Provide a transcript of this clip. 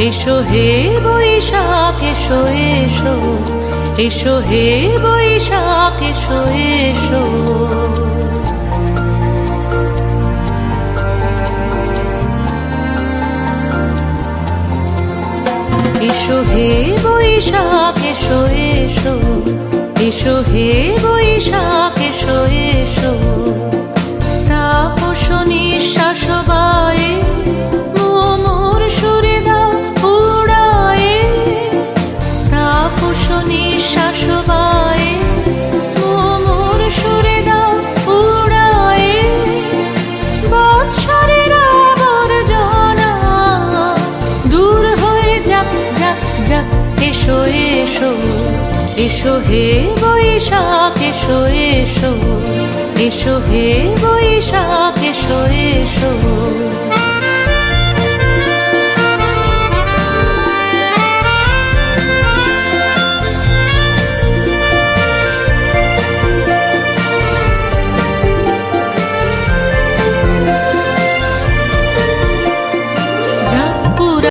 এসো হে বৈশাখ এসো এসো, এসো হে বৈশাখ এসো এসো। এসো হে বৈশাখ এসো এসো, এসো হে বৈশাখ এসো এসো। তাপস নিঃশ্বাস বায়ে মোর সুরে দাও উড়ায়ে, তাপস নিঃশ্বাস বায়ে মোর সুরে দাও উড়ায়ে। বৎসরের আবর্জনা দূর হয়ে যাক যাক যাক। এসো এসো, এসো হে বৈশাখ এসো এসো, এসো হে বৈশাখ এসো এসো।